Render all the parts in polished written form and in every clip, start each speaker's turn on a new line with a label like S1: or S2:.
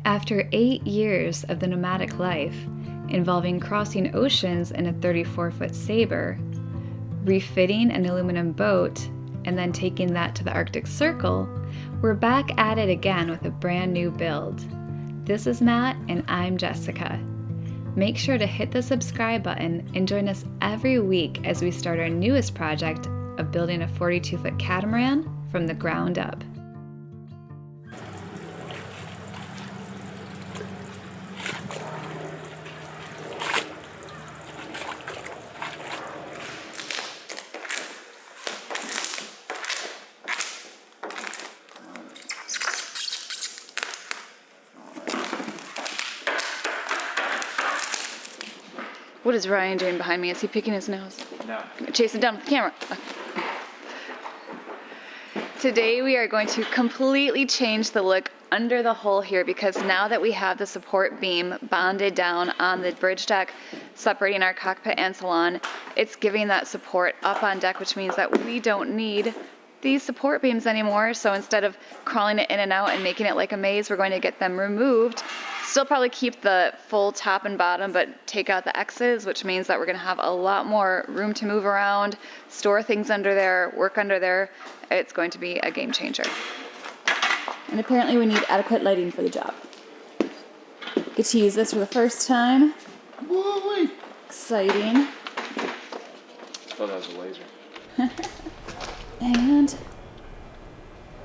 S1: After 8 years of the nomadic life, involving crossing oceans in a 34-foot Sabre, refitting an aluminum boat, and then taking that to the Arctic Circle, we're back at it again with a brand new build. This is Matt and I'm Jessica. Make sure to hit the subscribe button and join us every week as we start our newest project of building a 42-foot catamaran from the ground up. What is Ryan doing behind me? Is he picking his nose?
S2: No.
S1: I'm gonna chase him down with the camera. Today we are going to completely change the look under the hull here because now that we have the support beam bonded down on the bridge deck, separating our cockpit and salon, it's giving that support up on deck, which means that we don't need these support beams anymore. So instead of crawling it in and out and making it like a maze, we're going to get them removed. Still probably keep the full top and bottom, but take out the X's, which means that we're gonna have a lot more room to move around, store things under there, work under there. It's going to be a game changer. And apparently we need adequate lighting for the job. Get to use this for the first time.
S2: Whoa,
S1: Exciting.
S2: I thought that was a laser.
S1: And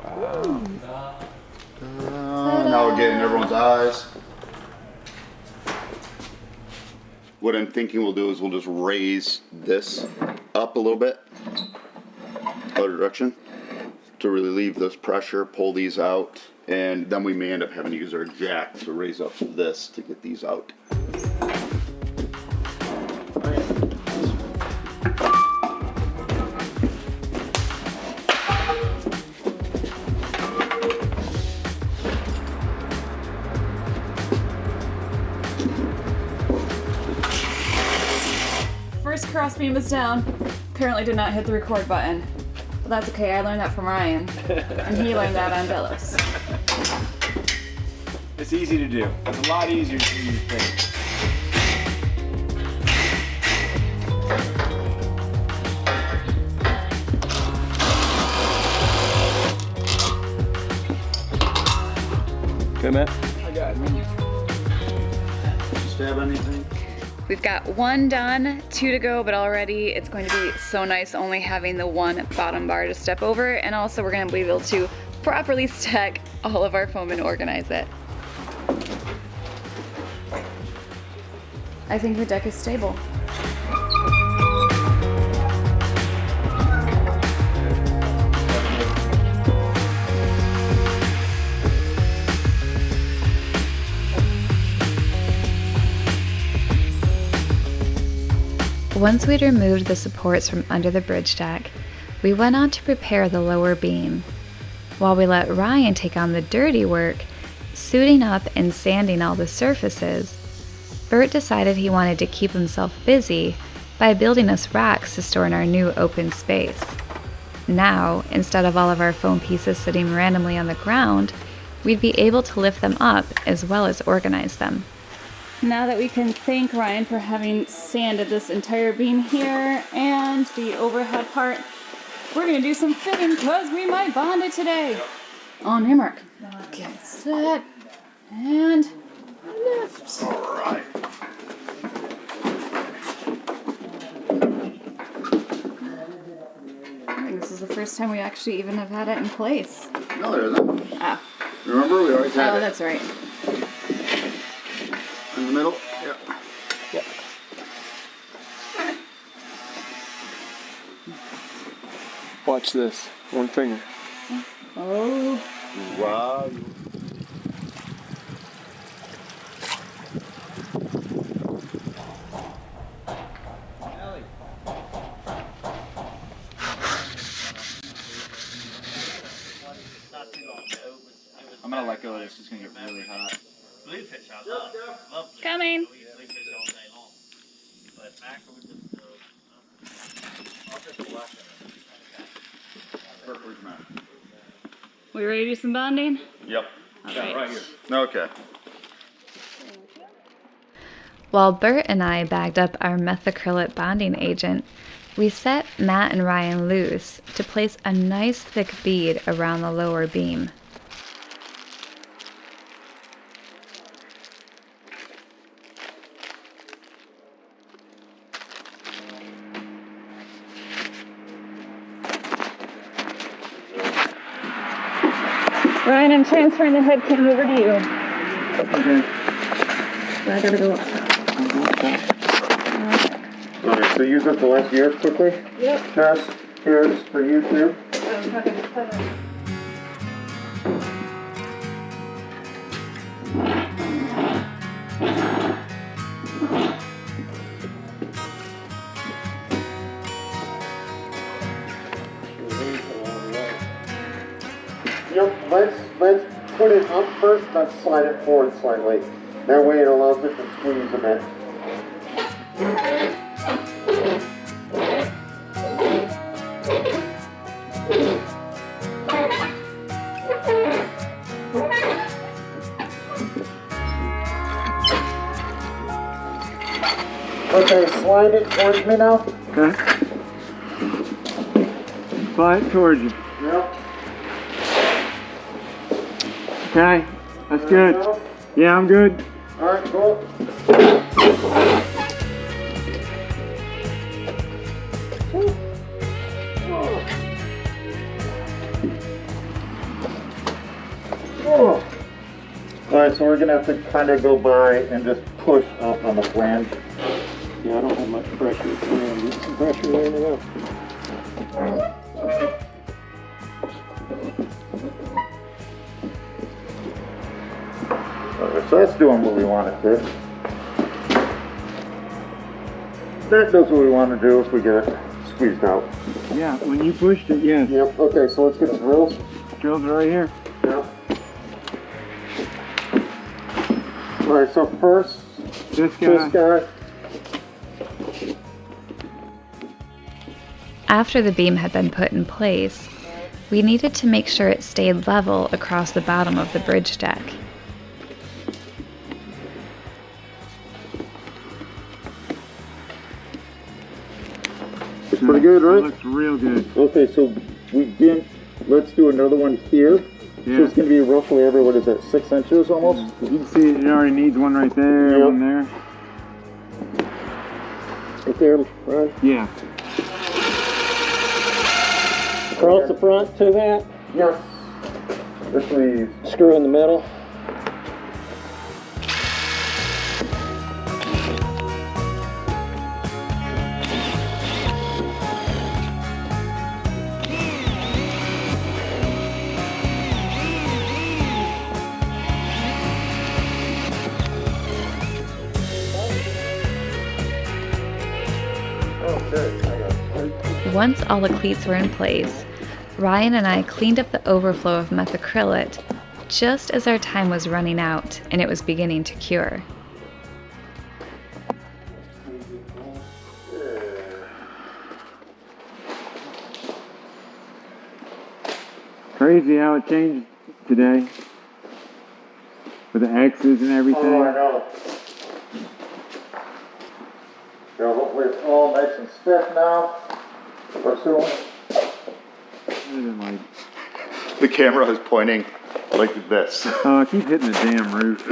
S2: Wow.
S3: Now we're getting everyone's eyes. What I'm thinking we'll do is we'll just raise this up a little bit, other direction, to relieve this pressure, pull these out, and then we may end up having to use our jack to raise up this to get these out.
S1: first crossbeam is down. Apparently did not hit the record button. But that's okay, I learned that from Ryan. And he learned that on Delos.
S2: It's easy to do. It's a lot easier than you think. Okay, Matt? I got it.
S3: Did you stab anything?
S1: We've got one done, 2 to go, but already it's going to be so nice only having the one bottom bar to step over, and also we're going to be able to properly stack all of our foam and organize it. I think the deck is stable. Once we'd removed the supports from under the bridge deck, we went on to prepare the lower beam. While we let Ryan take on the dirty work, suiting up and sanding all the surfaces, Burt decided he wanted to keep himself busy by building us racks to store in our new open space. Now, instead of all of our foam pieces sitting randomly on the ground, we'd be able to lift them up as well as organize them. Now that we can thank Ryan for having sanded this entire beam here and the overhead part, we're gonna do some fitting because we might bond it today. On your mark. Get set and lift.
S3: All right.
S1: I think this is the first time we actually even have had it in place.
S3: No, there isn't.
S1: Ah.
S3: Remember, we always had
S1: Oh,
S3: it
S1: that's right.
S3: in the middle. Yeah.
S2: Yep. Watch this. One finger.
S1: Oh.
S3: Wow.
S2: I'm gonna let go of this. It's gonna get really hot.
S4: Bluefish, I love bluefish.
S1: Coming.
S4: Bluefish all day long. But mackerel just I'll take a whack at it.
S3: Where's Matt?
S1: We ready to do some bonding?
S3: Yep.
S1: All right.
S2: Right here.
S3: Okay.
S1: While Burt and I bagged up our methacrylate bonding agent, we set Matt and Ryan loose to place a nice thick bead around the lower beam.
S5: Ryan, I'm transferring the head cam over to you.
S2: Okay.
S5: I gotta go up.
S2: Alright, so use up the last years quickly.
S5: Yep.
S2: Test, here's for you too. Yep, let's put it up first, then slide it forward slightly. That way it allows it to squeeze a bit. Okay, slide it towards me now.
S6: Okay. Slide it towards you.
S2: Yep.
S6: Okay, that's good. Yeah, I'm good.
S2: Alright, cool. Alright, so we're gonna have to kind of go by and just push up on the flange. Yeah, I don't have much pressure. Get some pressure there now. Okay, so that's doing what we want it to. That does what we want to do if we get it squeezed out.
S6: Yeah, when you pushed it, yes.
S2: Yep, okay, so let's get the drills.
S6: Drills are right here.
S2: Yep. Alright, so first,
S6: This guy.
S1: After the beam had been put in place, we needed to make sure it stayed level across the bottom of the bridge deck.
S2: It's pretty good,
S6: It
S2: right?
S6: looks real good.
S2: Okay, so we didn't, let's do another one here.
S6: Yeah.
S2: So it's going to be roughly every, what is that, 6 inches almost?
S6: You can see it already needs one right there,
S2: Yep.
S6: one there.
S2: Right there, right?
S6: Yeah.
S7: Across the front to that,
S2: Yes. This leaves.
S7: screw in the middle.
S1: Once all the cleats were in place, Ryan and I cleaned up the overflow of methacrylate just as our time was running out and it was beginning to cure.
S6: Crazy how it changed today. With the X's and everything.
S2: Oh, I know. Yeah, hopefully it's all nice and stiff now. Or soon.
S3: The camera is pointing like this.
S6: Oh, I keep hitting the damn roof.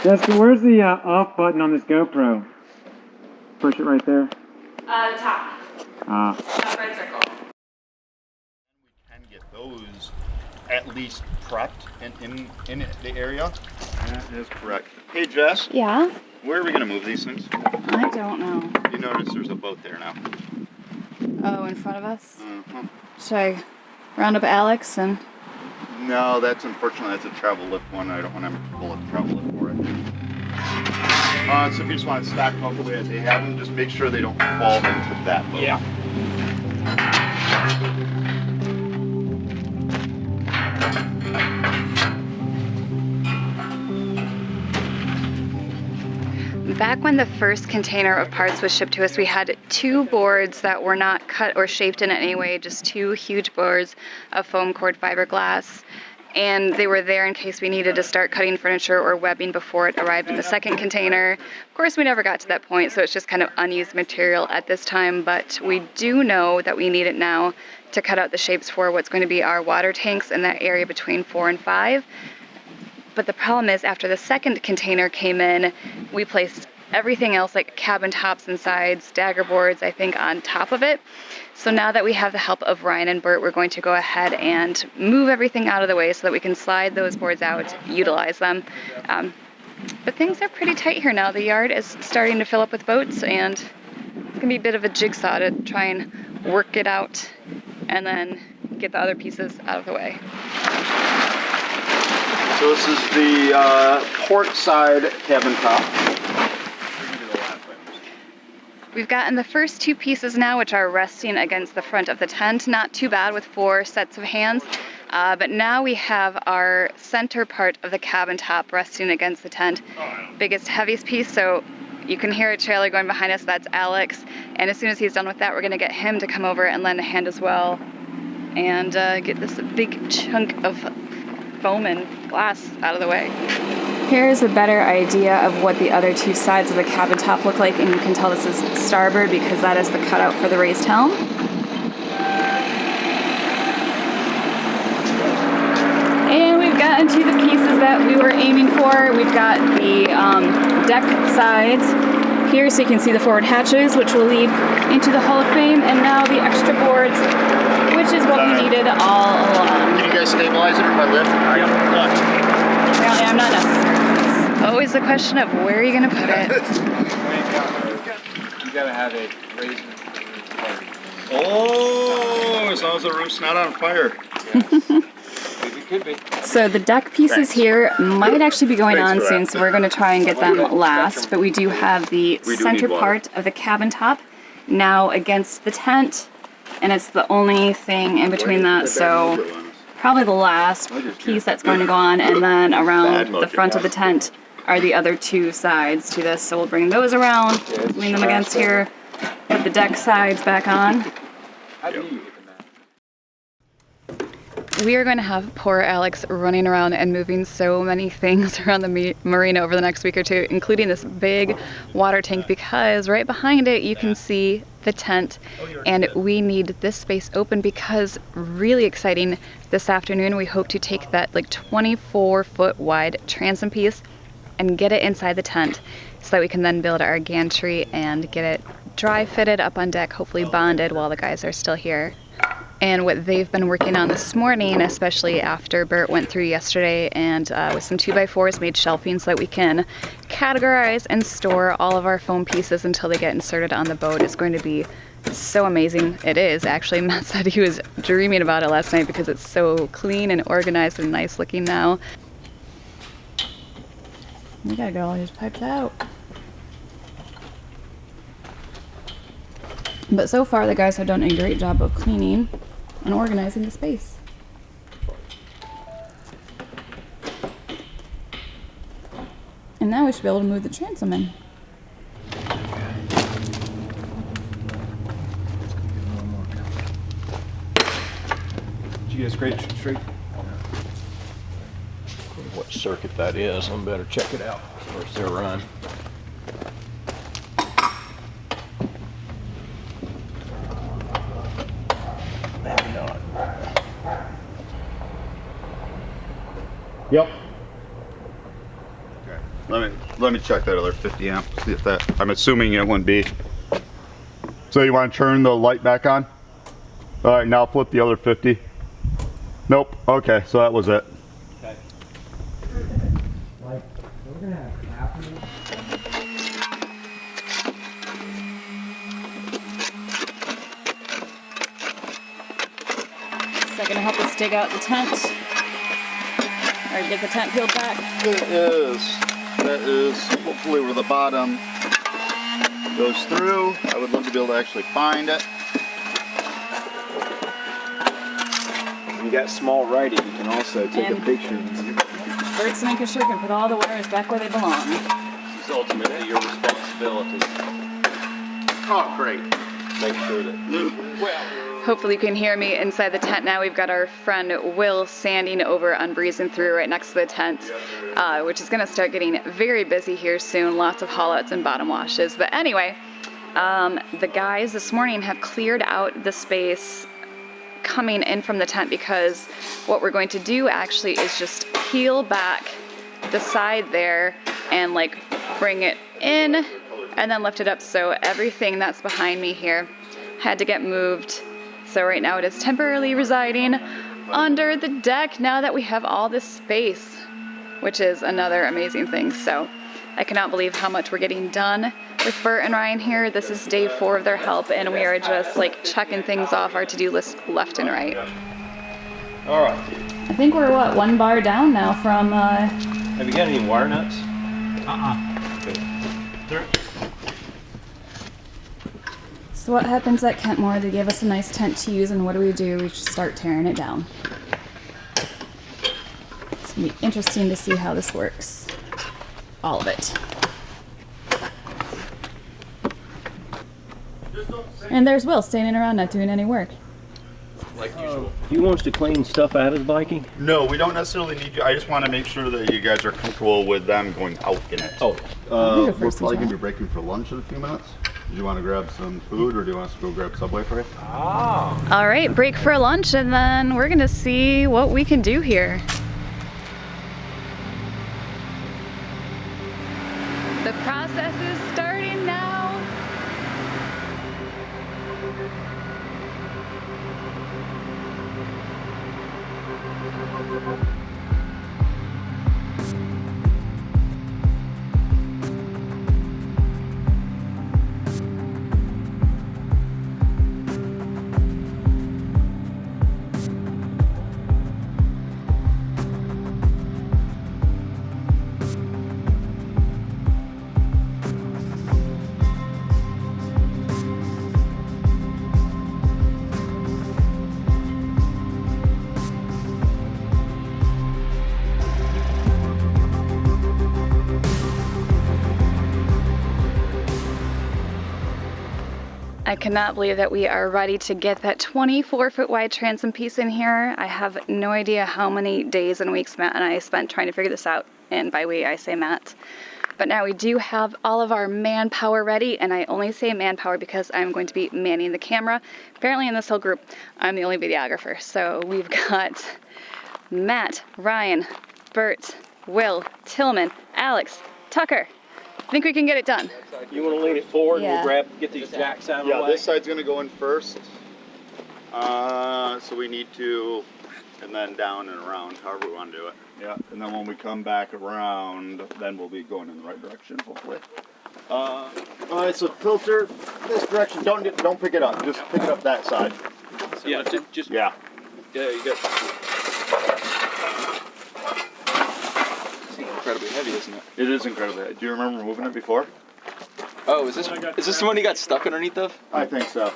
S6: Jessica, where's the off button on this GoPro? Push it right there.
S1: Top. Top red circle.
S3: We can get those at least prepped in the area. That is correct. Hey Jess,
S5: Yeah?
S3: where are we going to move these things?
S5: I don't know.
S3: You notice there's a boat there now.
S5: Oh, in front of us?
S3: Uh-huh.
S5: Should I round up Alex and...
S3: No, that's unfortunately that's a travel lift one. I don't want to pull a travel lift for it. So if you just want to stack them up the way they have them, just make sure they don't fall into that boat. Yeah.
S1: Back when the first container of parts was shipped to us, we had 2 boards that were not cut or shaped in any way, just 2 huge boards of foam core fiberglass. And they were there in case we needed to start cutting furniture or webbing before it arrived in the second container. Of course, we never got to that point, so it's just kind of unused material at this time, but we do know that we need it now to cut out the shapes for what's going to be our water tanks in that area between 4 and 5. But the problem is, after the second container came in, we placed everything else, like cabin tops and sides, dagger boards, I think, on top of it. So now that we have the help of Ryan and Burt, we're going to go ahead and move everything out of the way so that we can slide those boards out, utilize them. But things are pretty tight here now. The yard is starting to fill up with boats, and it's going to be a bit of a jigsaw to try and work it out and then get the other pieces out of the way.
S3: So this is the port side cabin top.
S1: We've gotten the first 2 pieces now, which are resting against the front of the tent. Not too bad with 4 sets of hands. But now we have our center part of the cabin top resting against the tent. Biggest, heaviest piece, so you can hear a trailer going behind us. That's Alex. And as soon as he's done with that, we're going to get him to come over and lend a hand as well. And get this big chunk of foam and glass out of the way. Here's a better idea of what the other 2 sides of the cabin top look like, and you can tell this is starboard because that is the cutout for the raised helm. And we've gotten to the pieces that we were aiming for. We've got the deck sides here so you can see the forward hatches, which will lead into the Hall of Fame, and now the extra boards, which is what we needed all along.
S3: Can you guys stabilize it if I lift?
S1: Apparently I'm not necessary. It's always the question of where are you going to put it.
S6: You gotta have it raised.
S3: Oh, as long as the roof's not on fire.
S6: It could be.
S1: So the deck pieces here might actually be going on soon, so we're going to try and get them last. But we do have the center part of the cabin top now against the tent, and it's the only thing in between that, so probably the last piece that's going to go on, and then around the front of the tent are the other 2 sides to this. So we'll bring those around, lean them against here, put the deck sides back on.
S6: How do you get them out?
S1: We are going to have poor Alex running around and moving so many things around the marina over the next week or 2, including this big water tank, because right behind it you can see the tent, and we need this space open because, really exciting, this afternoon we hope to take that like 24-foot wide transom piece and get it inside the tent so that we can then build our gantry and get it dry fitted up on deck, hopefully bonded while the guys are still here. And what they've been working on this morning, especially after Bert went through yesterday and with some 2x4s made shelving so that we can categorize and store all of our foam pieces until they get inserted on the boat, is going to be so amazing. It is, actually. Matt said he was dreaming about it last night because it's so clean and organized and nice looking now. We gotta get all these pipes out. But so far the guys have done a great job of cleaning and organizing the space. And now we should be able to move the transom in.
S6: Did you get a straight?
S4: What circuit that is, I better check it out first they're run. Maybe not.
S3: Yep. Okay. Let me check that other 50 amp. See if that. I'm assuming it wouldn't be. So you want to turn the light back on? All right. Now flip the other 50. Nope. Okay. So that was it.
S6: Okay.
S8: Like, we're gonna have half of it.
S1: Is that gonna help us dig out the tent? Or get the tent peeled back?
S3: It is. That is hopefully where the bottom goes through. I would love to be able to actually find it.
S6: If you got small righty, you can also take a picture.
S1: Bert's making sure we can put all the wires back where they belong.
S4: It's ultimately your responsibility.
S3: Oh, great.
S4: Make sure that.
S1: Hopefully you can hear me inside the tent now. We've got our friend Will sanding over on Breezing Through right next to the tent, which is going to start getting very busy here soon. Lots of haul-outs and bottom washes. But anyway, the guys this morning have cleared out the space coming in from the tent, because what we're going to do actually is just peel back the side there and like bring it in and then lift it up. So everything that's behind me here had to get moved. So right now it is temporarily residing under the deck now that we have all this space, which is another amazing thing. So I cannot believe how much we're getting done with Burt and Ryan here. This is day 4 of their help, and we are just like checking things off our to-do list left and right.
S4: All right.
S1: I think we're what, 1 bar down now from
S4: Have you got any wire nuts?
S1: So what happens at Kentmorr? They give us a nice tent to use, and what do? We just start tearing it down. It's gonna be interesting to see how this works. All of it. And there's Will standing around not doing any work.
S4: Like usual. Do you want us to clean stuff out of the biking?
S3: No, we don't necessarily need you. I just want to make sure that you guys are comfortable with them going out in it.
S4: Oh.
S3: We're probably going to be breaking for lunch in a few minutes. Do you want to grab some food, or do you want us to go grab Subway for you?
S4: Ah.
S1: All right, break for lunch, and then we're gonna see what we can do here. The process is starting now. I cannot believe that we are ready to get that 24-foot wide transom piece in here. I have no idea how many days and weeks Matt and I spent trying to figure this out, and by we I say Matt. But now we do have all of our manpower ready, and I only say manpower because I'm going to be manning the camera. Apparently in this whole group, I'm the only videographer. So we've got Matt, Ryan, Burt, Will, Tillman, Alex, Tucker. I think we can get it done.
S4: You want to lean it forward?
S1: Yeah.
S4: We'll get these jacks out of the way.
S3: Yeah, this side's going to go in first. So we need to, and then down and around, however we want to do it. Yeah, and then when we come back around, then we'll be going in the right direction, hopefully. All right, so filter this direction. Don't pick it up. Just pick it up that side.
S4: Yeah, just
S3: Yeah.
S4: Yeah, you got. It's incredibly heavy, isn't it?
S3: It is incredibly heavy. Do you remember moving it before?
S9: Oh, is this the one you got stuck underneath of?
S3: I think so.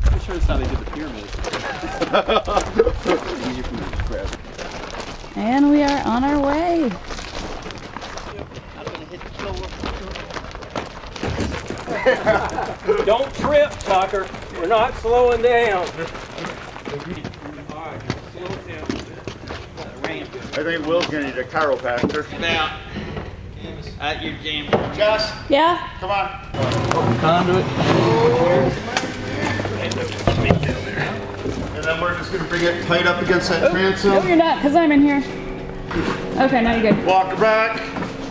S9: I'm sure that's how they did the pyramids. Easier for me to grab.
S1: And we are on our way.
S4: Don't trip, Tucker. We're not slowing down.
S3: I think Will's going to need a chiropractor.
S10: Now, at your gym.
S3: Jess,
S1: Yeah?
S3: come on.
S9: Conduit.
S3: And then we're just going to bring it tight up against that transom.
S1: No, you're not, because I'm in here. Okay, now you're good.
S3: Walk her back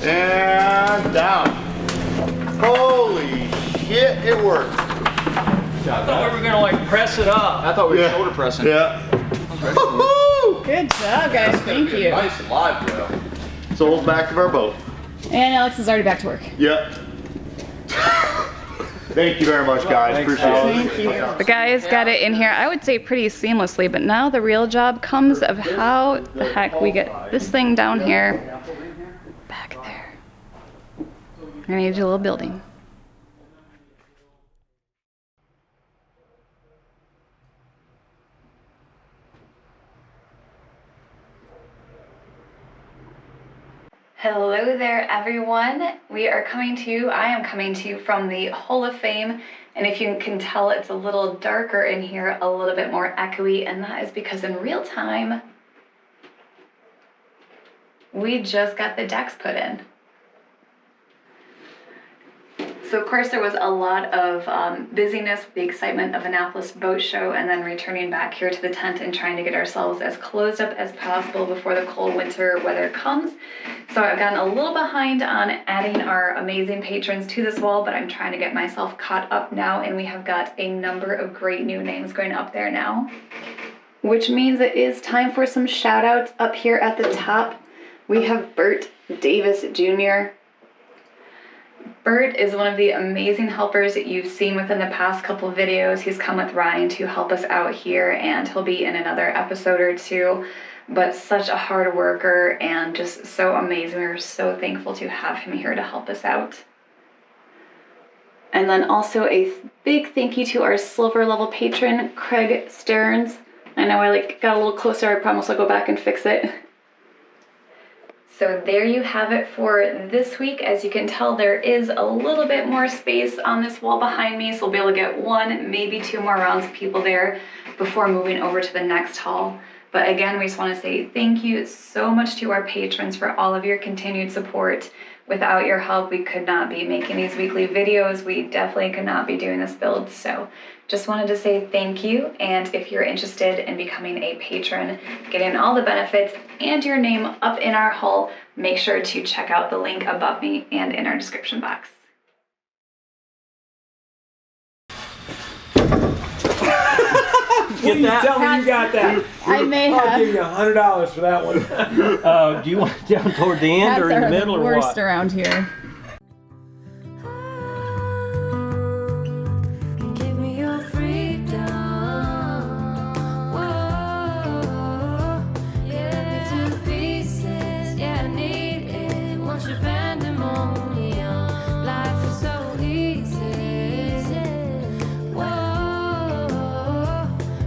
S3: and down. Holy shit, it worked.
S4: I thought we were gonna like press it up.
S9: I thought we were shoulder pressing.
S3: Yeah.
S1: Good job, guys. Thank you.
S9: Nice and live, Joe.
S3: It's the whole back of our boat.
S1: And Alex is already back to work.
S3: Yep. Thank you very much, guys. Appreciate it.
S1: Thank you. The guys got it in here, I would say pretty seamlessly, but now the real job comes of how the heck we get this thing down here, back there. We're gonna need to do a little building. Hello there, everyone. I am coming to you from the Hall of Fame. And if you can tell, it's a little darker in here, a little bit more echoey. And that is because in real time, we just got the decks put in. So of course there was a lot of busyness with the excitement of Annapolis Boat Show and then returning back here to the tent and trying to get ourselves as closed up as possible before the cold winter weather comes. So I've gotten a little behind on adding our amazing patrons to this wall, but I'm trying to get myself caught up now, and we have got a number of great new names going up there now. Which means it is time for some shout outs up here at the top. We have Burt Davis Jr. Burt is one of the amazing helpers that you've seen within the past couple videos. He's come with Ryan to help us out here, and he'll be in another episode or two. But such a hard worker and just so amazing. We're so thankful to have him here to help us out. And then also a big thank you to our silver level patron, Craig Stearns. I know I got a little closer. I promise I'll go back and fix it. So there you have it for this week. As you can tell, there is a little bit more space on this wall behind me, so we'll be able to get one, maybe two more rounds of people there before moving over to the next hall. But again, we just want to say thank you so much to our patrons for all of your continued support. Without your help, we could not be making these weekly videos. We definitely could not be doing this build. So just wanted to say thank you. And if you're interested in becoming a patron, getting all the benefits and your name up in our hall, make sure to check out the link above me and in our description box.
S6: Please tell me you got that.
S5: I may
S6: I'll
S5: have.
S6: give you $100 for that one.
S7: Do you want it down toward the end or in the middle or what?
S5: Worst around here.
S11: Give me your freedom. Whoa, yeah, to pieces. Yeah, I need it. Want your pandemonium. Life is so easy. Whoa,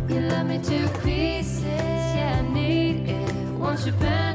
S11: you love me to pieces. Yeah, I need it. Want your pandemonium.